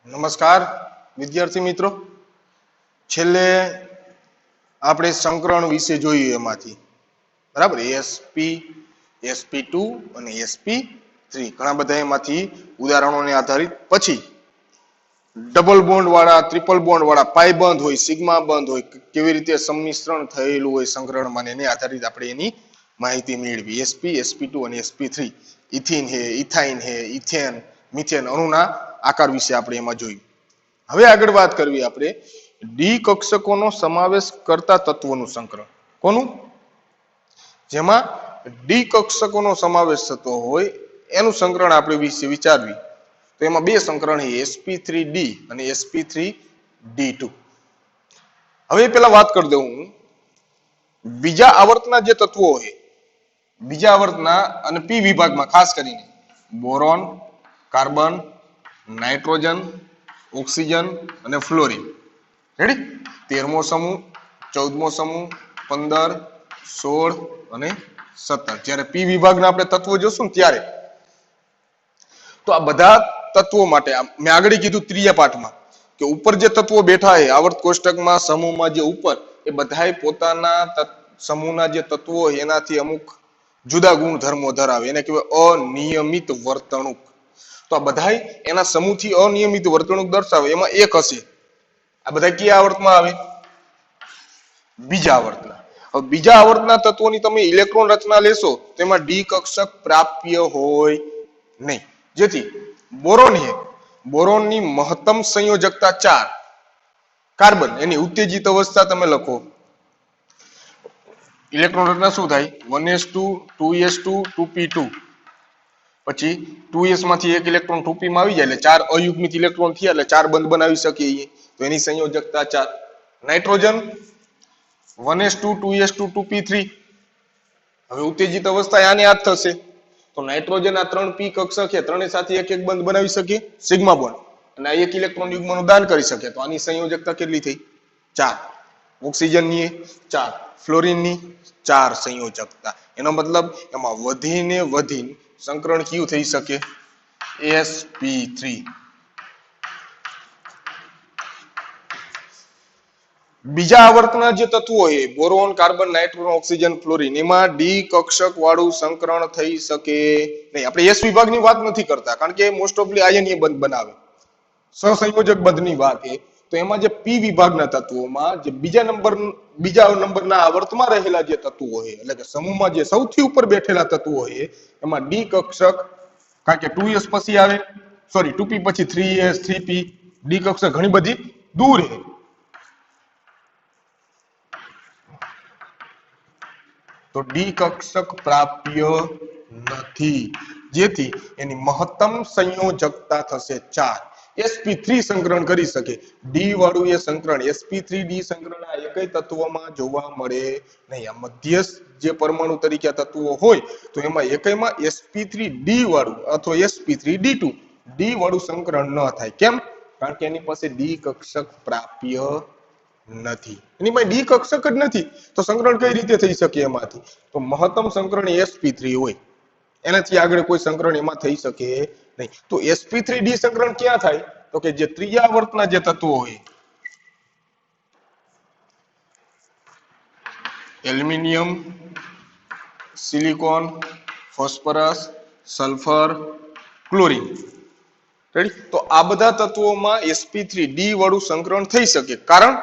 નમસ્કાર વિદ્યાર્થી મિત્રો, છેલ્લે આપણે સંકરણ વિશે જોયું એમાંથી બરાબર sp2 અને sp3 ઘણા બધા એમાંથી ઉદાહરણોને આધારિત પછી ડબલ બોન્ડ વાળા ટ્રિપલ બોન્ડ વાળા પાઈ બંધ હોય સિગ્મા બંધ હોય કેવી રીતે સંમિશ્રણ થયેલું હોય સંકરણમાં એને આધારિત આપણે એની માહિતી મેળવી sp2 અને sp3 ઇથિન હે ઇથાઇન હે ઇથેન મિથેન અણુના આકાર વિશે આપણે એમાં જોયું. હવે આગળ વાત કરવી આપણે ડી કક્ષકોનો સમાવેશ કરતા તત્વોનું સંકરણ. કોનું? જેમાં ડી કક્ષકોનો સમાવેશ થતો હોય એનું સંકરણ આપણે વિશે વિચારવી. તો એમાં બે સંકરણ છે sp3d અને sp3d2. હવે પેલા વાત કરી દઉં હું બીજા આવર્તના જે તત્વો છે બીજા આવર્તના અને p વિભાગમાં ખાસ કરીને બોરોન, કાર્બન, નાઇટ્રોજન, ઓક્સિજન અને ફ્લોરિન. રેડી? 13મો સમૂહ, 14મો સમૂહ, 15, 16 અને 17. જ્યારે p વિભાગના આપણે તત્વો જોશું ને ત્યારે તો આ બધા તત્વો માટે મેં આગળ કીધું ત્રીજા પાઠમાં કે ઉપર જે તત્વો બેઠા છે આવર્ત કોષ્ટકમાં સમૂહમાં જે ઉપર એ બધાય પોતાના સમૂહના જે તત્વો એનાથી અમુક જુદા ગુણધર્મો ધરાવે એને કહેવાય અનિયમિત વર્તણૂક. તો આ બધાય એના સમૂહથી અનિયમિત વર્તણૂક દર્શાવે એમાં એક હશે. આ બધા કયા આવર્તમાં આવે? બીજા આવર્તના. હવે બીજા આવર્તના તત્વોની તમે ઇલેક્ટ્રોન રચના લેશો તેમાં ડી કક્ષક પ્રાપ્ય હોય નહીં. જેથી બોરોન છે બોરોનની મહત્તમ સંયોજકતા 4, કાર્બન એની ઉત્તેજિત અવસ્થા તમે લખો ઇલેક્ટ્રોન રચના શું થાય 1s2 2s2 2p2 પછી 2s માંથી એક ઇલેક્ટ્રોન 2p માં આવી જાય એટલે 4 અયુગ્મિત ઇલેક્ટ્રોન થયા એટલે 4 બંધ બનાવી શકીએ તો એની સંયોજકતા 4. નાઇટ્રોજન 1s2 2s2 2p3 હવે ઉત્તેજિત અવસ્થા આને આ થશે તો નાઇટ્રોજન આ 3p કક્ષક છે ત્રણે સાથે એક એક બંધ બનાવી શકીએ સિગ્મા બોન્ડ અને આ એક ઇલેક્ટ્રોન યુગ્મનું દાન કરી શકે તો આની સંયોજકતા કેટલી થઈ 4. ઓક્સિજનની 4, ફ્લોરિનની 4 સંયોજકતા. એનો મતલબ એમાં વધીને સંકરણ કયું થઈ શકે sp3. બીજા આવર્તના જે તત્વો છે boron, carbon, nitrogen, oxygen, fluorine એમાં ડી કક્ષક વાળું સંકરણ થઈ શકે નહીં. આપણે s વિભાગની વાત નથી કરતા કારણ કે મોસ્ટ ઓફલી આયનીય બંધ બનાવે સહસંયોજક બંધની વાત છે. તો એમાં જે p વિભાગના તત્વોમાં જે બીજા નંબરના આવર્તમાં રહેલા જે તત્વો છે એટલે કે સમૂહમાં જે સૌથી ઉપર બેઠેલા તત્વો છે એમાં ડી કક્ષક કારણ કે 2s પછી આવે 2p પછી 3s 3p ડી કક્ષક ઘણી બધી દૂર છે તો ડી કક્ષક પ્રાપ્ય નથી જેથી એની મહત્તમ સંયોજકતા થશે 4. sp3 સંકરણ કરી શકે ડી વાળું એ સંકરણ sp3d સંકરણ આ એકય તત્વમાં જોવા મળે નહીં. આ મધ્યસ્થ જે પરમાણુ તરીકે તત્વો હોય તો એમાં એકયમાં sp3d વાળું અથવા sp3d2 ડી વાળું સંકરણ ન થાય. કેમ? કારણ કે એની પાસે ડી કક્ષક પ્રાપ્ય નથી. એની પાસે ડી કક્ષક જ નથી તો સંકરણ કઈ રીતે થઈ શકે એમાંથી? તો મહત્તમ સંકરણ sp3 હોય એનાથી આગળ કોઈ સંકરણ એમાં થઈ શકે નહીં. તો sp3d સંકરણ ક્યાં થાય? તો કે જે ત્રીજા આવર્તના જે તત્વો હોય aluminium, silicon, phosphorus, sulphur, chlorine. Ready? તો આ બધા તત્વોમાં sp3d વાળું સંકરણ થઈ શકે કારણ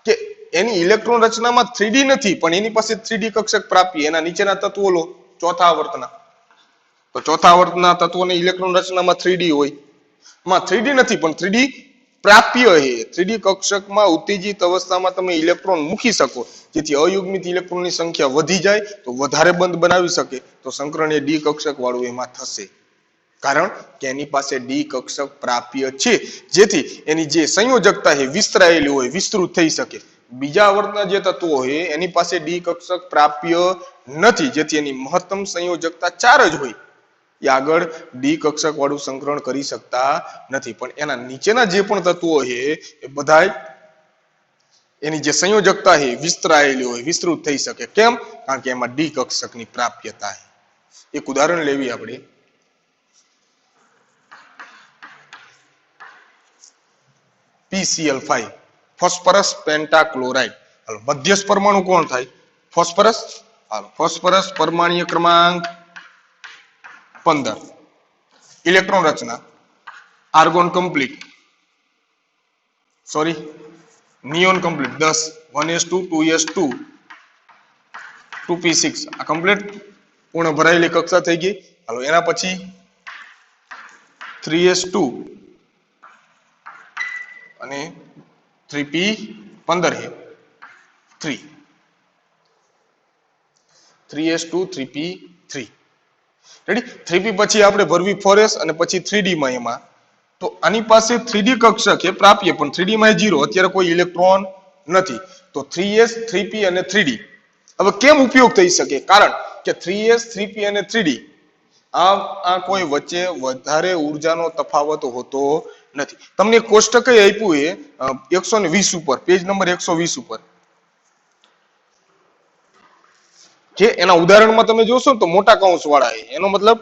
કે એની ઇલેક્ટ્રોન રચનામાં 3d નથી પણ એની પાસે 3d કક્ષક પ્રાપ્ય. એના નીચેના તત્વો લો ચોથા આવર્તના તો ચોથા આવર્તના તત્વોની ઇલેક્ટ્રોન રચનામાં 3d હોય માં 3d નથી પણ 3d પ્રાપ્ય છે. 3d કક્ષકમાં ઉત્તેજિત અવસ્થામાં તમે ઇલેક્ટ્રોન મૂકી શકો જેથી અયુગ્મિત ઇલેક્ટ્રોનની સંખ્યા વધી જાય તો વધારે બંધ બનાવી શકે તો સંકરણ એ ડી કક્ષક વાળું એમાં થશે કારણ કે એની પાસે ડી કક્ષક પ્રાપ્ય છે જેથી એની જે સંયોજકતા છે વિસ્તરાયેલી હોય વિસ્તૃત થઈ શકે. બીજા આવર્તના જે તત્વો છે એની પાસે ડી કક્ષક પ્રાપ્ય નથી જેથી એની મહત્તમ સંયોજકતા 4 જ હોય એ આગળ ડી કક્ષક વાળું સંકરણ કરી શકતા નથી. પણ એના નીચેના જે પણ તત્વો છે એ બધાય એની જે સંયોજકતા છે વિસ્તરાયેલી હોય વિસ્તૃત થઈ શકે. કેમ? કારણ કે એમાં ડી કક્ષકની પ્રાપ્યતા છે. એક ઉદાહરણ લેવી આપણે PCl5 ફોસ્ફરસ પેન્ટાક્લોરાઇડ. હાલો મધ્યસ્થ પરમાણુ કોણ થાય? ફોસ્ફરસ. હાલો ફોસ્ફરસ પરમાણ્વીય ક્રમાંક 15. ઇલેક્ટ્રોન રચના argon complete, sorry neon complete 10, 1s2 2s2 2p6 આ કમ્પ્લીટ પૂર્ણ ભરાયેલી કક્ષા થઈ ગઈ. હાલો એના પછી 3s2 અને 3p15 છે 3 3s2 3p3 રેડી. 3p પછી આપણે ભરવી 4s અને પછી 3d માં. એમાં તો આની પાસે 3d કક્ષક એ પ્રાપ્ય પણ 3d માં 0, અત્યારે કોઈ ઇલેક્ટ્રોન નથી. તો 3s 3p અને 3d હવે કેમ ઉપયોગ થઈ શકે? કારણ કે 3s 3p અને 3d આ કોઈ વચ્ચે વધારે ઉર્જાનો તફાવત હોતો નથી. તમને કોષ્ટક આપ્યું એ 120 ઉપર, પેજ નંબર 120 ઉપર, જે એના ઉદાહરણમાં તમે જોશો તો મોટા કૌંસ વાળા છે. એનો મતલબ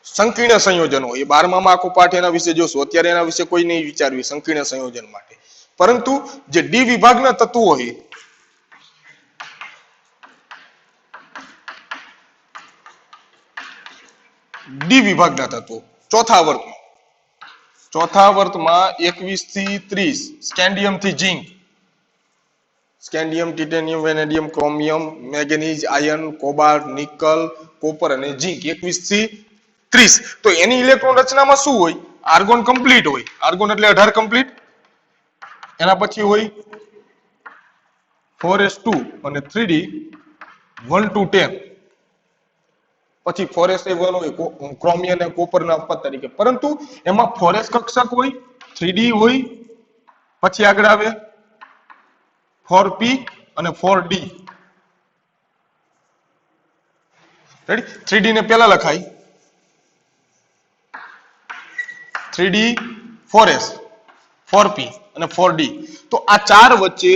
સંકીર્ણ સંયોજનો. એ 12માં આખો પાઠ એના વિશે જોશો. અત્યારે એના વિશે કોઈ નહીં વિચારવી સંકીર્ણ સંયોજન માટે. પરંતુ જે ડી વિભાગના તત્વો છે ડી વિભાગના તત્વો ચોથા વર્તમાં 21 થી 30 સ્કેન્ડિયમ થી zinc, scandium, titanium, vanadium, chromium, manganese, iron, cobalt, nickel, copper અને ઝિંક 21 થી 30. તો એની ઇલેક્ટ્રોન રચનામાં શું હોય? આર્ગોન કમ્પ્લીટ હોય. આર્ગોન એટલે 18 કમ્પ્લીટ. એના પછી હોય 4s2 અને 3d 1 to 10. પછી 4s1 હોય ક્રોમિયમ અને કોપરના અપવાદ તરીકે. પરંતુ એમાં 4s કક્ષક હોય, 3d હોય, પછી આગળ આવે 4p અને 4d. રેડી. 3d ને પહેલા લખાય 3d 4s 4p અને 4d. તો આ ચાર વચ્ચે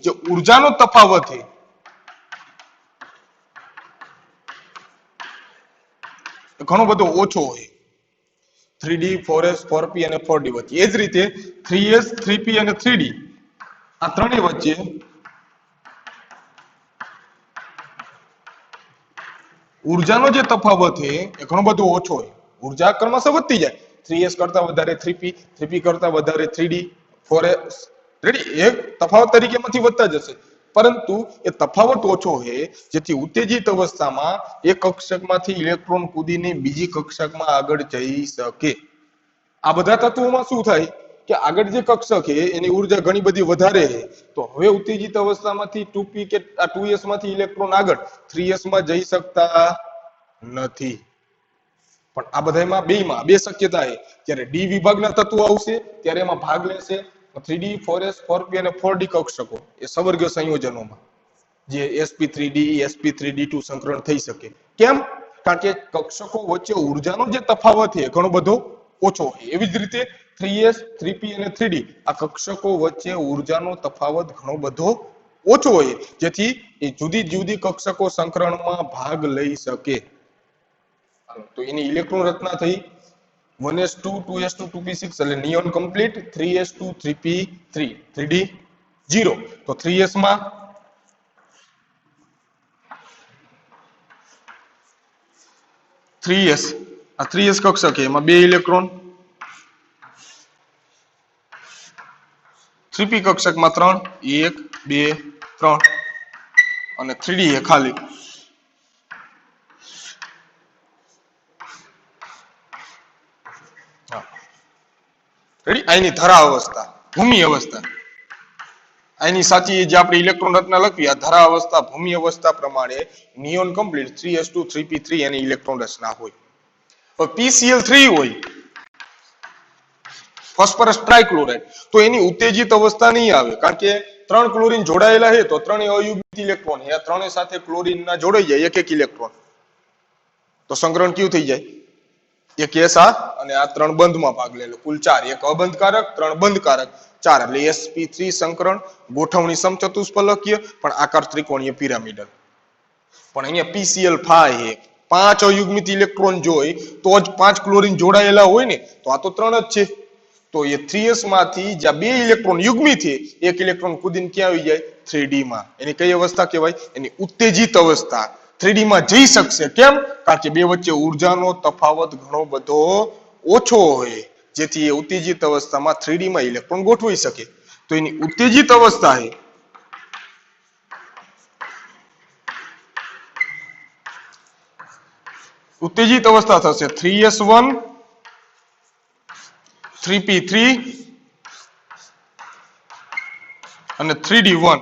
જે ઉર્જાનો તફાવત છે ઘણો બધો ઓછો હોય 3d 4s 4p અને 4d વચ્ચે. એ જ રીતે 3s 3p અને 3d આ ત્રણેય વચ્ચે ઉર્જાનો જે તફાવત છે એ ઘણો બધો ઓછો હોય. ઉર્જા ક્રમશઃ વધતી જાય. 3s કરતા વધારે 3p, 3p કરતા વધારે 3d, 4s. રેડી. એક તફાવત તરીકેમાંથી વધતા જશે. પરંતુ એ તફાવત ઓછો છે જેથી ઉત્તેજિત અવસ્થામાં એક કક્ષકમાંથી ઇલેક્ટ્રોન કૂદીને બીજી કક્ષકમાં આગળ જઈ શકે. આ બધા તત્વોમાં શું થાય કે આગળ જે કક્ષક છે એની ઉર્જા ઘણી બધી વધારે છે. તો હવે ઉત્તેજિત અવસ્થામાંથી 2p કે 2s માંથી ઇલેક્ટ્રોન આગળ 3s માં જઈ શકતા નથી. પણ આ બધામાં બેમાં બે શક્યતા છે. જ્યારે ડી વિભાગના તત્વો આવશે ત્યારે એમાં ભાગ લેશે 3d 4s 4p અને 4d કક્ષકો એ સવર્ગ સંયોજનોમાં જે sp3d sp3d2 સંકરણ થઈ શકે. કેમ? કારણ કે કક્ષકો વચ્ચે ઉર્જાનો જે તફાવત છે ઘણો બધો ઓછો હોય. એવી જ રીતે 3s 3p અને 3d આ કક્ષકો વચ્ચે ઉર્જાનો તફાવત ઘણો બધો ઓછો હોય જેથી એ જુદી જુદી કક્ષકો સંકરણમાં ભાગ લઈ શકે. તો એની ઇલેક્ટ્રોન રચના થઈ 1s2 2s2 2p6 એટલે neon complete. 3s2 3p3 3d 0. તો 3s માં આ 3s કક્ષક એમાં બે ઇલેક્ટ્રોન, 3p કક્ષકમાં 3 1 2 3 અને 3d એ ખાલી. રેડી. આની ધરા અવસ્થા, ભૂમિ અવસ્થા. આની સાચી જે આપણે ઇલેક્ટ્રોન રચના લખવી આ ધરા અવસ્થા, ભૂમિ અવસ્થા પ્રમાણે નિયોન કમ્પ્લીટ 3s2 3p3 એની ઇલેક્ટ્રોન રચના હોય. PCl3 હોય ફોસ્ફરસ ટ્રાઇક્લોરાઇડ તો એની ઉત્તેજિત અવસ્થા નહીં આવે કારણ કે 3 ક્લોરીન જોડાયેલા છે તો ત્રણેય અયુગ્મિત ઇલેક્ટ્રોન આ ત્રણેય સાથે ક્લોરીન ના જોડાઈ જાય એક એક ઇલેક્ટ્રોન તો સંકરણ કેવું થઈ જાય? એક એસ આ અને આ 3 બંધમાં ભાગ લેલો કુલ 4, એક અબંધકારક 3 બંધકારક 4 એટલે sp3 સંકરણ ગોઠવણી સમચતુષ્ફલકીય પણ આકાર ત્રિકોણીય પિરામિડલ. પણ અહીંયા PCl5 છે 5 અયુગ્મિત ઇલેક્ટ્રોન જોઈ તો જ 5 ક્લોરીન જોડાયેલા હોય ને, તો આ તો 3 જ છે. તો એ 3s માંથી જ્યાં 2 ઇલેક્ટ્રોન યુગ્મી છે, એક ઇલેક્ટ્રોન કૂદીને ક્યાં આવી જાય 3d માં. એની કઈ અવસ્થા કહેવાય? એની ઉત્તેજિત અવસ્થા. 3d માં જઈ શકશે. કેમ? કારણ કે બે વચ્ચે ઊર્જાનો તફાવત ઘણો બધો ઓછો હોય, જેથી એ ઉત્તેજિત અવસ્થામાં 3d માં ઇલેક્ટ્રોન ગોઠવી શકે. તો એની ઉત્તેજિત અવસ્થા છે ઉત્તેજિત અવસ્થા થશે 3s1 3p3 અને 3d1.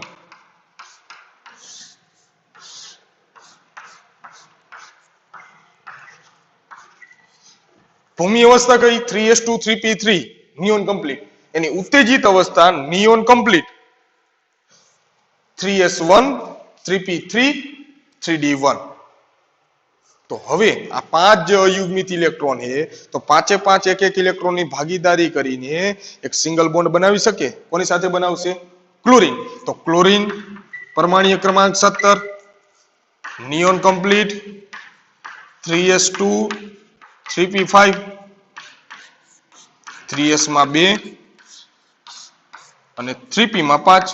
ભૂમિ અવસ્થા કઈ? 3s2 3p3 neon complete. એની ઉત્તેજિત અવસ્થા neon complete 3s1 3p3 3d1. તો હવે આ 5 જે અયુગ્મિત ઇલેક્ટ્રોન છે, તો 5 એ 5 એક એક ઇલેક્ટ્રોન ની ભાગીદારી કરીને એક સિંગલ બોન્ડ બનાવી શકે. કોની સાથે બનાવશે? ક્લોરીન. તો ક્લોરીન પરમાણ્વીય ક્રમાંક 17 neon complete 3s2 3p5 3s માં 2 અને 3p માં 5.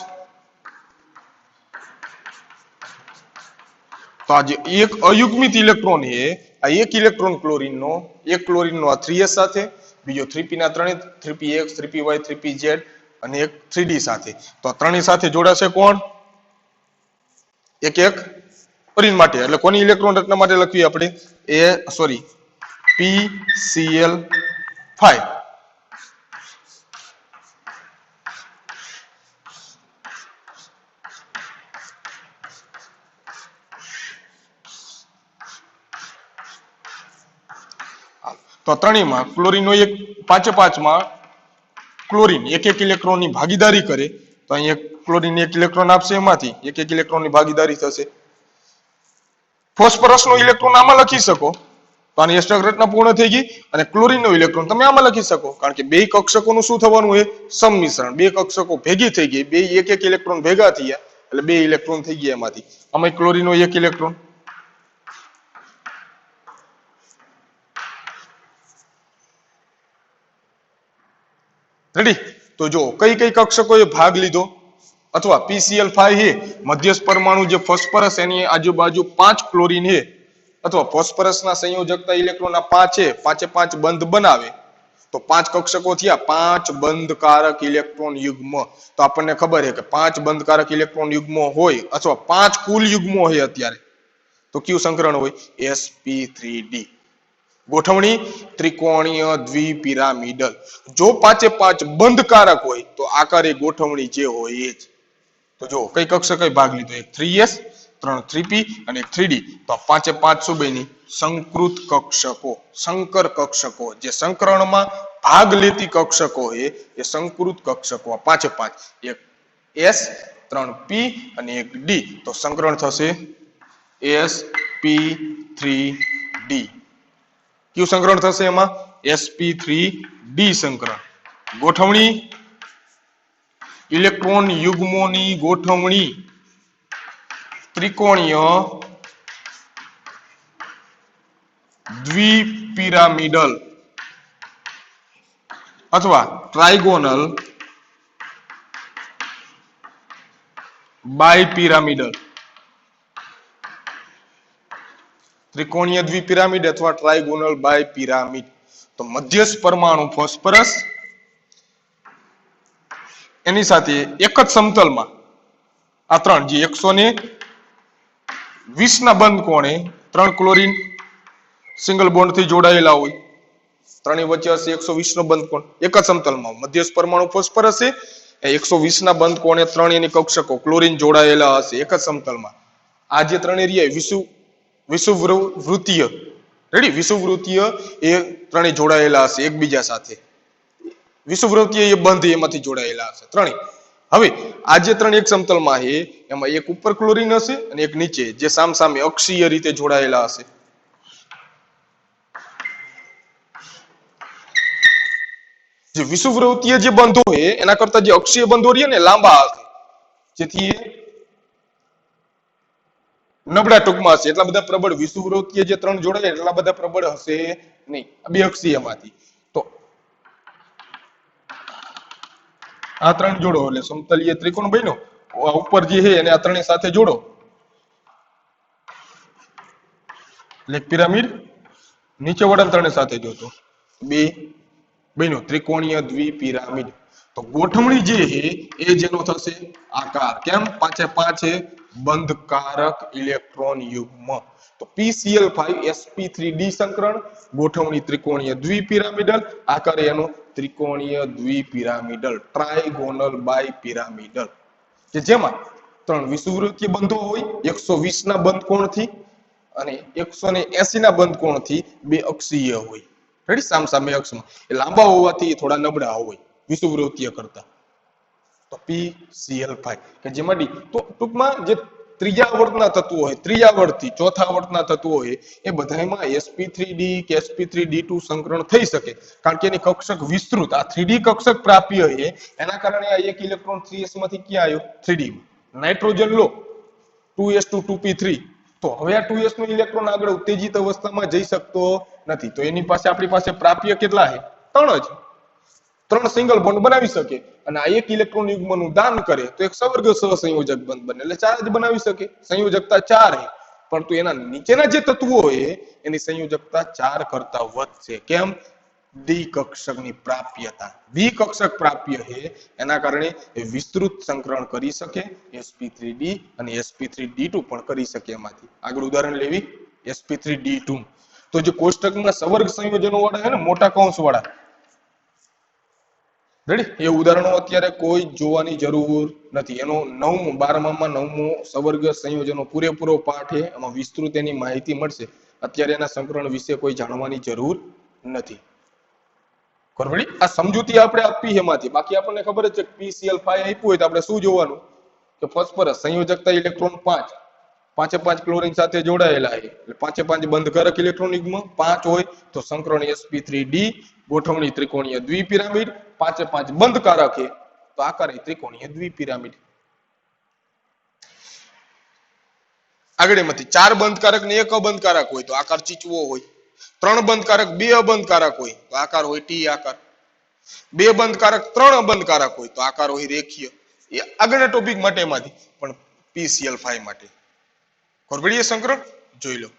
તો આ જે એક અયુગ્મિત ઇલેક્ટ્રોન છે, આ એક ઇલેક્ટ્રોન ક્લોરીનનો, એક ક્લોરીનનો આ 3s સાથે, બીજો 3p ના ત્રણે 3px 3py 3pz અને એક 3d સાથે. તો આ ત્રણેય સાથે જોડાશે કોણ? એક એક ક્લોરીન માટે. એટલે કોની ઇલેક્ટ્રોન રચના માટે લખવી આપણે? PCl5. તો ત્રણેયમાં ક્લોરીનનો એક 5 5 માં ક્લોરીન એક એક ઇલેક્ટ્રોન ની ભાગીદારી કરે, તો અહીં એક ક્લોરીન એક ઇલેક્ટ્રોન આપશે, એમાંથી એક એક ઇલેક્ટ્રોન ની ભાગીદારી થશે. ફોસ્ફરસ નો ઇલેક્ટ્રોન આમાં લખી શકો, તો આની અષ્ટક રચના પૂર્ણ થઈ ગઈ. અને ક્લોરીન નો ઇલેક્ટ્રોન તમે આમાં લખી શકો, કારણ કે બે કક્ષકોનું શું થવાનું છે? સંમિશ્રણ. બે કક્ષકો ભેગી થઈ ગઈ, બે એક એક ઇલેક્ટ્રોન ભેગા થયા એટલે બે ઇલેક્ટ્રોન થઈ ગયા એમાંથી. આમાં ક્લોરીન નો એક ઇલેક્ટ્રોન. રેડી? તો જો કઈ કઈ કક્ષકોએ ભાગ લીધો, અથવા PCl5 છે મધ્યસ્થ પરમાણુ જે ફોસ્ફરસ એની આજુબાજુ 5 ક્લોરીન છે, અથવા ફોસ્ફરસના સંયોજકતા ઇલેક્ટ્રોન આ 5 છે, 5 એ 5 બંધ બનાવે, તો 5 કક્ષકો થયા, 5 બંધકારક ઇલેક્ટ્રોન યુગ્મ. તો આપણને ખબર છે કે 5 બંધકારક ઇલેક્ટ્રોન યુગ્મો હોય, અથવા 5 કુલ યુગ્મો હોય અત્યારે, તો કયું સંકરણ હોય? sp3d. ગોઠવણી ત્રિકોણીય દ્વિપિરામિડલ. જો 5 એ 5 બંધકારક હોય તો આકારે ગોઠવણી જે હોય એ જ. તો જો કઈ કક્ષકે ભાગ લીધો? એક 3s 3 3p અને 3d. તો 5 એ 5 શું બની? સંકૃત કક્ષકો, સંકર કક્ષકો. જે સંકરણમાં ભાગ લેતી કક્ષકો છે એ સંકૃત કક્ષકો. 5 એ 5, એક s 3p અને એક d. તો સંકરણ થશે sp3d. કયું સંકરણ થશે એમાં? sp3d સંકરણ. ગોઠવણી ઇલેક્ટ્રોન યુગ્મોની ગોઠવણી ત્રિકોણીય દ્વિપિરામિડલ અથવા ટ્રાઇગોનલ બાયપિરામિડલ. ત્રિકોણીય દ્વિપિરામિડ અથવા ટ્રાઇગોનલ બાયપિરામિડ. તો મધ્યસ્થ પરમાણુ ફોસ્ફરસ એની સાથે એક જ સમતલમાં આ ત્રણ જે 120 ના બંધ કોણે 3 ક્લોરીન સિંગલ બોન્ડ થી જોડાયેલા હોય, ત્રણેય વચ્ચે હશે 120 નો બંધ કોણ એક જ સમતલમાં. મધ્યસ્થ પરમાણુ ફોસ્ફરસ છે, 120 ના બંધ કોણે 3 એની કક્ષકો ક્લોરીન જોડાયેલા હશે એક જ સમતલમાં. આ જે ત્રણે રહ્યા વિષુવવૃત્તીય, રેડી? વિષુવવૃત્તીય એ ત્રણે જોડાયેલા હશે એકબીજા સાથે. વિષુવવૃત્તીય એ બંધ એમાંથી જોડાયેલા હશે ત્રણે. હવે આ જે ત્રણ એક સમતલમાં છે એમાં એક ઉપર ક્લોરીન હશે અને એક નીચે, જે સામસામે અક્ષીય રીતે જોડાયેલા હશે. જે વિષુવવૃત્તીય જે બંધો છે એના કરતા જે અક્ષીય બંધો રહ્યા ને લાંબા હશે, જેથી નબળા ટૂંકમાં હશે, એટલા બધા પ્રબળ વિષુવવૃત્તીય જે ત્રણ જોડાય એટલા બધા પ્રબળ હશે નહીં બે અક્ષીયમાંથી. તો આ ત્રણ જોડો એટલે સમતલીય ત્રિકોણ બન્યો. ઉપર જે છે એને આ ત્રણેય સાથે જોડો એટલે પિરામિડ. નીચે વડા ત્રણે સાથે જોતો બે બન્યો ત્રિકોણીય દ્વિપિરામિડ. તો ગોઠવણી જે છે એ જેનો થશે આકાર. કેમ? પાંચે પાંચ છે બંધકારક ઇલેક્ટ્રોન યુગ્મ. તો PCl5 sp3d સંકરણ, ગોઠવણી ત્રિકોણીય દ્વિપિરામિડલ, આકાર એનો ત્રિકોણીય દ્વિપિરામિડલ ટ્રાઇગોનલ બાયપિરામિડલ, કે જેમાં ત્રણ વિષુવવૃત્તીય બંધો હોય 120 ના બંધ કોણથી અને 180 ના બંધ કોણથી બે અક્ષીય હોય. રેડી? સામસામે અક્ષમાં એ લાંબા હોવાથી થોડા નબળા હોય વિષુવવૃત્તીય કરતા. તો PCl5 કે જેમાં ડી. તો ટૂંકમાં જે ત્રીજા આવર્તના તત્વો હોય, ત્રીજા આવર્તથી ચોથા આવર્તના તત્વો હોય એ બધામાં sp3d કે sp3d2 સંકરણ થઈ શકે, કારણ કે એની કક્ષક વિસ્તૃત આ 3d કક્ષક પ્રાપ્ય છે. એના કારણે આ એક ઇલેક્ટ્રોન 3s માંથી ક્યાં આવ્યો? 3d માં. નાઇટ્રોજન લો 2s2 2p3. તો હવે આ 2s નો ઇલેક્ટ્રોન આગળ ઉત્તેજિત અવસ્થામાં જઈ શકતો નથી. તો એની પાસે આપણી પાસે પ્રાપ્ય કેટલા છે? ત્રણ જ. ત્રણ સિંગલ બોન્ડ બનાવી શકે અને આ એક ઇલેક્ટ્રોન યુગ્મનું દાન કરે તો એક સવર્ગ સહસંયોજક બંધ બને, એટલે ચાર જ બનાવી શકે. સંયોજકતા 4 છે, પરંતુ એના નીચેના જે તત્વો હોય એની સંયોજકતા 4 કરતા વધશે. કેમ? ડી કક્ષકની પ્રાપ્યતા. ડી કક્ષક પ્રાપ્ય છે એના કારણે એ વિસ્તૃત સંકરણ કરી શકે. sp3d અને sp3d2 પણ કરી શકે. એમાંથી આગળ ઉદાહરણ લેવી sp3d2. તો જે કોષ્ટકમાં સવર્ગ સંયોજનો વાળા છે ને, મોટા કૌંસ વાળા, રેડી? એ ઉદાહરણો અત્યારે કોઈ જોવાની જરૂર નથી. એનો 9મું 12મામાં 9મું સવર્ગ સંયોજનો પૂરેપૂરો પાઠ છે, એમાં વિસ્તૃત એની માહિતી મળશે. અત્યારે એના સંકરણ વિશે કોઈ જાણવાની જરૂર નથી. બરાબર? આ સમજૂતી આપણે આપી એમાંથી. બાકી આપણને ખબર જ છે PCl5 આપ્યું હોય તો આપણે શું જોવાનું કે ફોસ્ફરસ સંયોજકતા ઇલેક્ટ્રોન 5, પાંચે પાંચ ક્લોરીન સાથે જોડાયેલા છે એટલે પાંચે પાંચ બંધકારક ઇલેક્ટ્રોન યુગ્મ 5 હોય તો સંકરણ sp3d, ગોઠવણી ત્રિકોણીય દ્વિપિરામિડ, પાંચે પાંચ બંધકારક છે તો આકાર ત્રિકોણીય દ્વિપિરામિડ. આગળ એમાંથી 4 બંધકારક ને 1 અબંધકારક હોય તો આકાર ચીચવો હોય. 3 બંધકારક 2 અબંધકારક હોય તો આકાર હોય ટી આકાર. 2 બંધકારક 3 અબંધકારક હોય તો આકાર હોય રેખીય. એ આગળના ટોપિક માટે એમાંથી પણ PCl5 માટે ખબર સંકરણ જોઈ લો.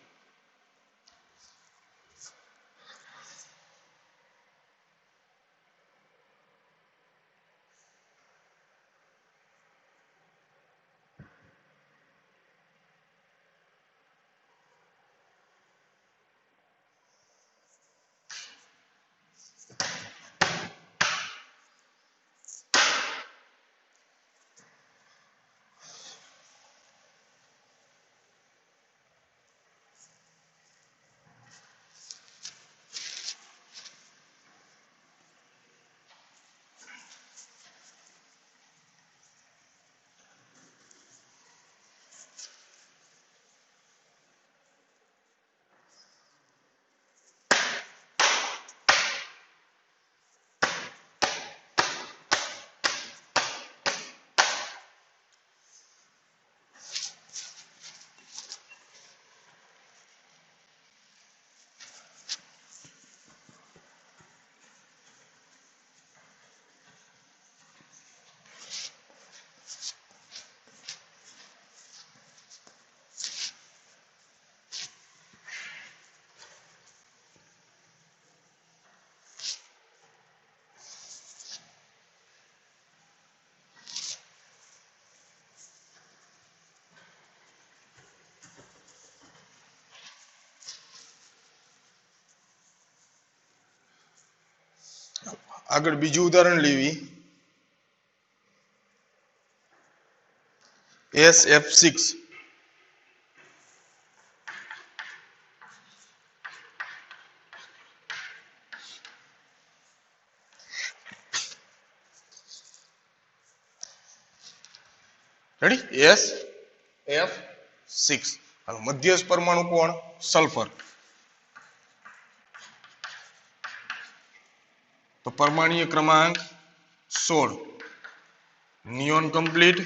આગળ બીજું ઉદાહરણ લેવી SF6. રેડી? SF6 મધ્યસ્થ પરમાણુ કોણ? સલ્ફર. તો પરમાણ્વીય ક્રમાંક 16, neon complete,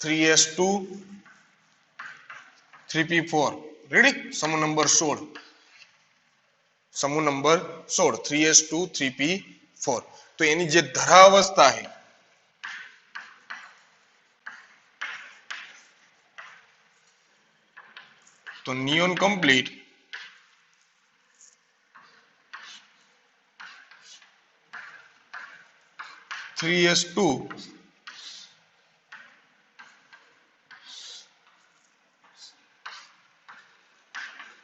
3s2 3p4 ready સમૂહ નંબર 16 સમૂહ નંબર 16 3s2 3p4 તો એની જે ધરાવસ્થા છે તો નિયોન કમ્પ્લીટ (3s2)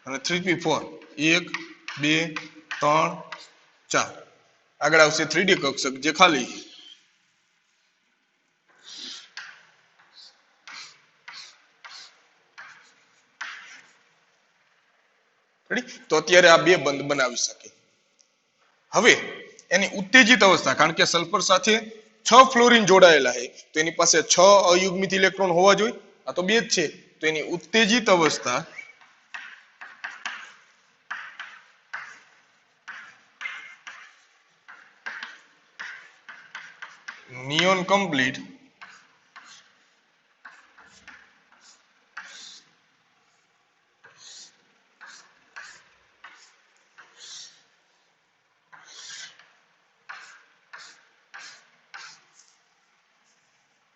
અને 3p4 1 2 3 4 આગળ આવશે 3D કક્ષક જે ખાલી તો અત્યારે આ બે બંધ બનાવી શકે હવે એની ઉત્તેજિત અવસ્થા કારણ કે સલ્ફર સાથે 6 ફ્લોરિન જોડાયેલા છે તો એની પાસે 6 અયુગ્મિત ઇલેક્ટ્રોન હોવા જોઈએ આ તો બે જ છે તો એની ઉત્તેજિત અવસ્થા નિયોન કમ્પ્લીટ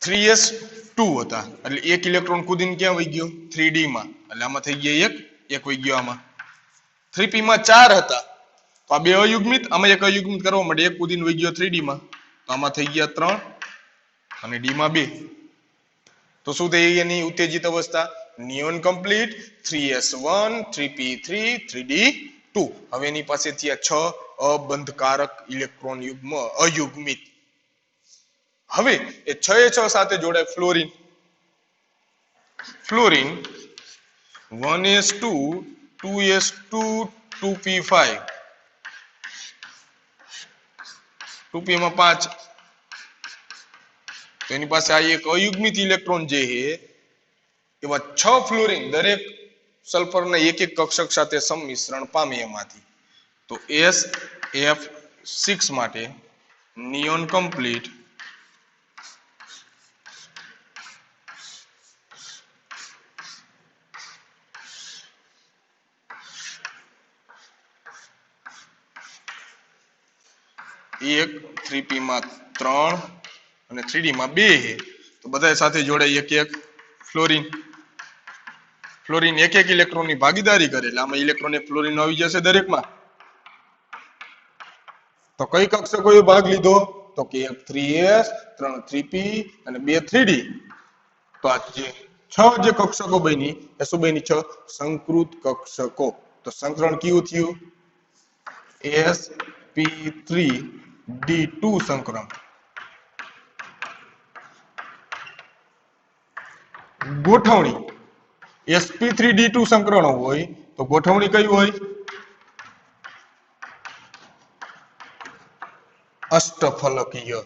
(3s2) હતા એટલે એક ઇલેક્ટ્રોન કૂદીને ક્યાં વહી ગયો 3D માં એટલે આમાં થઈ ગયા એક વહી ગયો આમાં 3p માં 4 હતા તો આ બે અયુગ્મિત આમાં એક અયુગ્મિત કરવા માટે એક કૂદીને વહી ગયો 3D માં તો આમાં થઈ ગયા 3 અને D માં 2 તો શું થઈ એની ઉત્તેજિત અવસ્થા neon complete 3s1 3p3 3d2 હવે એની પાસે થયા 6 અબંધકારક ઇલેક્ટ્રોન યુગ્મ અયુગ્મિત હવે એ 6 સાથે જોડાય fluorine 1s2 2s2 2p5 2p માં 5 તો એની પાસે આ એક અયુગ્મિત ઇલેક્ટ્રોન જે છે એવા 6 ફ્લોરિન દરેક સલ્ફરના એક એક કક્ષક સાથે સંમિશ્રણ પામે એમાંથી તો SF6 માટે નિયોન કમ્પ્લીટ એક 3p માં 3 અને 3d માં 2 છે તો બધા સાથે જોડાય એક એક ફ્લોરિન એક એક ઇલેક્ટ્રોનની ભાગીદારી કરે એટલે આમાં ઇલેક્ટ્રોન એક ફ્લોરિન આવી જશે દરેકમાં તો કઈ કક્ષકોએ ભાગ લીધો તો કે 3s 3 3p અને 2 3d તો આ જે 6 જે કક્ષકો બની એ શું બની 6 સંકૃત કક્ષકો તો સંકરણ કયું થયું sp3d2 સંકરણ ગોઠવણી sp3d2 સંકરણ હોય તો ગોઠવણી કઈ હોય અષ્ટફલકીય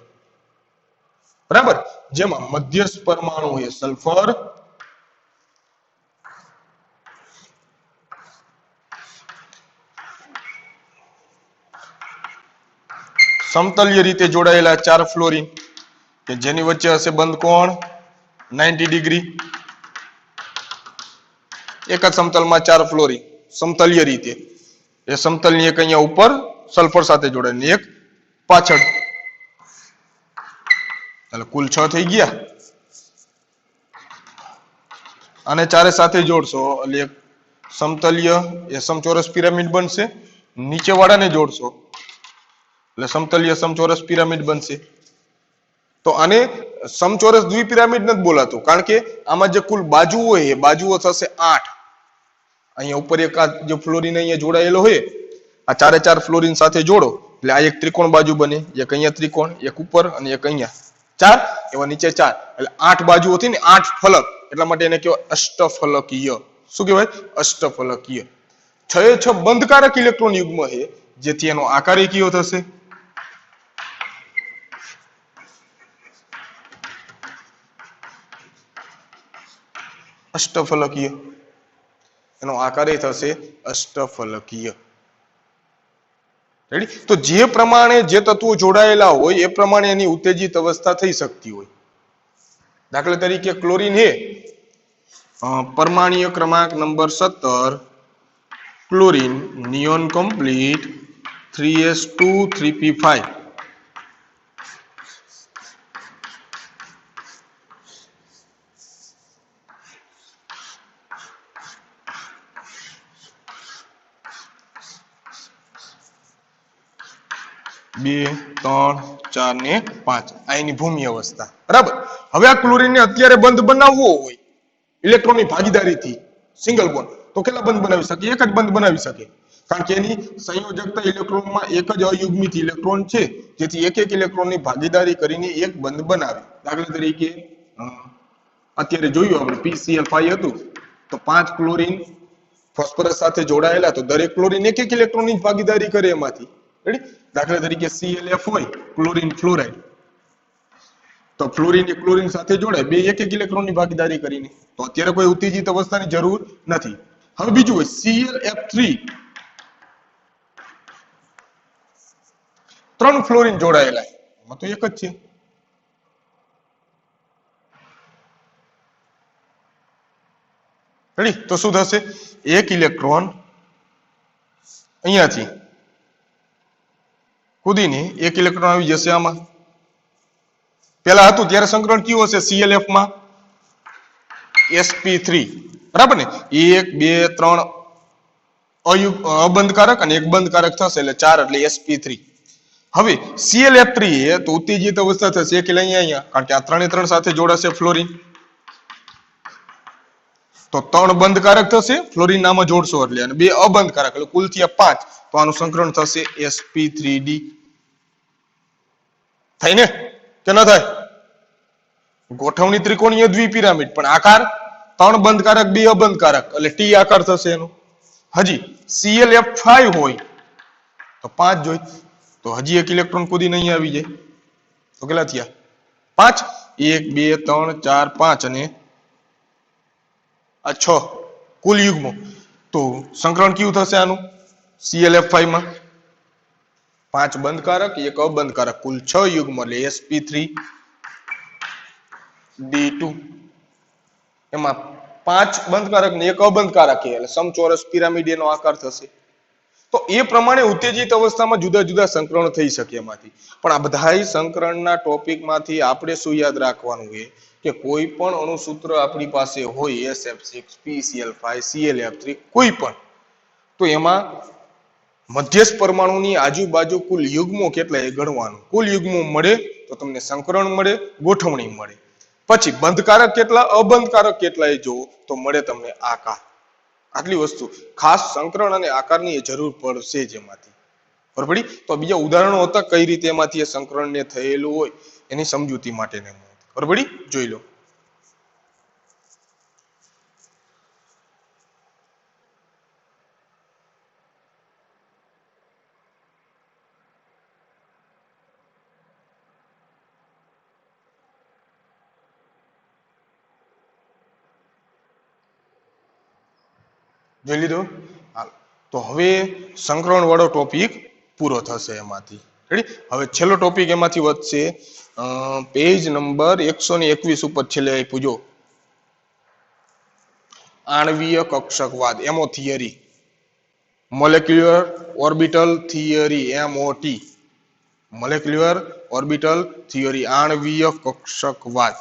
બરાબર જેમાં મધ્યસ્થ પરમાણુ એ સલ્ફર સમતલ્ય રીતે જોડાયેલા 4 ફ્લોરિન કે જેની વચ્ચે હશે બંધ કોણ 90 ડિગ્રી એક જ સમતલમાં 4 ફ્લોરિન સમતલ્ય રીતે એ સમતલની એક અહીંયા ઉપર સલ્ફર સાથે જોડાયેલી એક પાછળ એટલે કુલ 6 થઈ ગયા અને ચારે સાથે જોડશો એટલે એક સમતલ્ય એ સમચોરસ પિરામિડ બનશે નીચે વાળાને જોડશો એટલે સમતલ્ય સમચોરસ પિરામિડ બનશે તો આને સમચોરસ દ્વિપિરામિડ નથી બોલાતું કારણ કે આમાં જે કુલ બાજુઓ હોય એ બાજુઓ થશે 8 અહીંયા ઉપર એક આ જે ફ્લોરિન અહીંયા જોડાયેલો હોય આ ચારે ચાર ફ્લોરિન સાથે જોડો એટલે આ એક ત્રિકોણ બાજુ બને એક અહીંયા ત્રિકોણ એક ઉપર અને એક અહીંયા 4 એવા નીચે 4 એટલે 8 બાજુઓ થઈ ને 8 ફલક એટલા માટે એને કહેવાય અષ્ટફલકીય શું કહેવાય અષ્ટફલકીય 6 બંધકારક ઇલેક્ટ્રોન યુગ્મ છે જેથી એનો આકાર કયો થશે અષ્ટફલકીય એનો આકાર થશે અષ્ટફલકીય રેડી તો જે પ્રમાણે જે તત્વો જોડાયેલા હોય એ પ્રમાણે એની ઉત્તેજિત અવસ્થા થઈ શકતી હોય દાખલા તરીકે ક્લોરીન હે પરમાણ્વીય ક્રમાંક number 17 chlorine neon complete 3s2 3p5 2 3 4 ને 5 આ એની ભૂમિ અવસ્થા બરાબર હવે આ ક્લોરીન ને અત્યારે બંધ બનાવવો હોય ઇલેક્ટ્રોનની ભાગીદારીથી સિંગલ બોન્ડ તો કેટલા બંધ બનાવી શકે એક જ બંધ બનાવી શકે કારણ કે એની સંયોજકતા ઇલેક્ટ્રોનમાં એક જ અયુગ્મિત ઇલેક્ટ્રોન છે જેથી એક ઇલેક્ટ્રોનની ભાગીદારી કરીને એક બંધ બનાવે દાખલા તરીકે અત્યારે જોયું આપણે PCl5 હતું તો 5 ક્લોરીન ફોસ્ફરસ સાથે જોડાયેલા તો દરેક ક્લોરીન એક ઇલેક્ટ્રોનની ભાગીદારી કરે એમાંથી રેડી દાખલા તરીકે ClF હોય ક્લોરીન ફ્લોરાઇડ તો ફ્લોરીન એ ક્લોરીન સાથે જોડાય બે એક ઇલેક્ટ્રોનની ભાગીદારી કરીને તો અત્યારે કોઈ ઉત્તેજિત અવસ્થાની જરૂર નથી હવે બીજું હોય ClF3 ત્રણ ફ્લોરીન જોડાયેલા એમાં તો એક જ છે રેડી તો શું થશે એક ઇલેક્ટ્રોન અહીંયાથી કૂદીને એક ઇલેક્ટ્રોન આવી જશે આમાં પેલા હતું ત્યારે સંકરણ કયું હશે ClF માં sp3 બરાબર ને 1 2 3 અબંધકારક અને એક બંધકારક થશે એટલે 4 એટલે sp3 હવે ClF3 એ તો ઉત્તેજિત અવસ્થા થશે એટલે અહીંયા કારણ કે આ ત્રણે ત્રણ સાથે જોડાશે ફ્લોરીન તો 3 બંધકારક થશે ફ્લોરીન નામાં જોડશો એટલે અને 2 અબંધકારક એટલે કુલ થયા 5 તો આનું સંકરણ થશે sp3d થાય ને કે ન થાય ગોઠવણી ત્રિકોણીય દ્વિપિરામિડ પણ આકાર 3 બંધકારક 2 અબંધકારક એટલે T આકાર થશે એનો હજી ClF5 હોય તો 5 જોઈ તો હજી એક ઇલેક્ટ્રોન કૂદીને અહીં આવી જાય તો કેટલા થયા 5 1 2 3 4 5 અને આ 6 કુલ યુગ્મો તો સંકરણ કયું થશે આનું ClF5 માં 5 બંધકારક 1 અબંધકારક કુલ 6 યુગ્મ એટલે sp3d2 એમાં 5 બંધકારક ને 1 અબંધકારક એટલે સમચોરસ પિરામિડ એનો આકાર થશે તો એ પ્રમાણે ઉત્તેજિત અવસ્થામાં જુદા જુદા સંકરણ થઈ શકે એમાંથી પણ આ બધાય સંકરણના ટોપિકમાંથી આપણે શું યાદ રાખવાનું છે કે કોઈ પણ અણુસૂત્ર આપણી પાસે હોય SF6 PCl5 ClF3 કોઈ પણ તો એમાં મધ્યસ્થ પરમાણુની આજુબાજુ કુલ યુગ્મો કેટલા એ ગણવાનું કુલ યુગ્મો મળે તો તમને સંકરણ મળે ગોઠવણી મળે પછી બંધકારક કેટલા અબંધકારક કેટલા એ જોવો તો મળે તમને આકાર આટલી વસ્તુ ખાસ સંકરણ અને આકારની જરૂર પડશે જ એમાંથી બરાબર પડી તો બીજા ઉદાહરણો હતા કઈ રીતે એમાંથી એ સંકરણને થયેલું હોય એની સમજૂતી માટેને બરાબર પડી જોઈ લો જોઈ લીધું હાલ તો હવે સંકરણ વાળો ટોપિક પૂરો થશે એમાંથી રેડી હવે છેલ્લો ટોપિક એમાંથી વધશે પેજ નંબર 121 ઉપર છેલ્લે આપ્યું જો આણ્વીય કક્ષકવાદ MO theory molecular orbital theory MOT molecular orbital theory આણ્વીય કક્ષકવાદ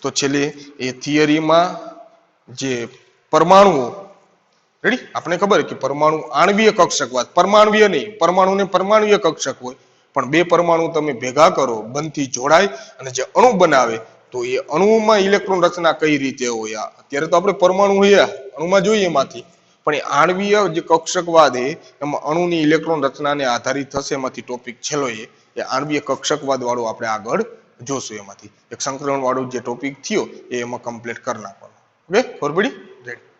તો છેલ્લે એ થિયરીમાં જે પરમાણુઓ રેડી આપણે ખબર કે પરમાણુ આણ્વીય કક્ષકવાદ પરમાણ્વીય નહીં પરમાણુને પરમાણ્વીય કક્ષક હોય પણ બે પરમાણુ તમે ભેગા કરો બંધથી જોડાય અને જે અણુ બનાવે તો એ અણુમાં ઇલેક્ટ્રોન રચના કઈ રીતે હોય અત્યારે તો આપણે પરમાણુ હોય અણુમાં જોઈએ એમાંથી પણ એ આણ્વીય જે કક્ષકવાદ છે એમાં અણુની ઇલેક્ટ્રોન રચનાને આધારિત થશે એમાંથી ટોપિક છેલ્લો એ આણ્વીય કક્ષકવાદ વાળો આપણે આગળ જોશું એમાંથી એક સંકલન વાળો જે ટોપિક થયો એ એમાં કમ્પ્લીટ કરી નાખવાનો ઓકે ખબર પડી રેડી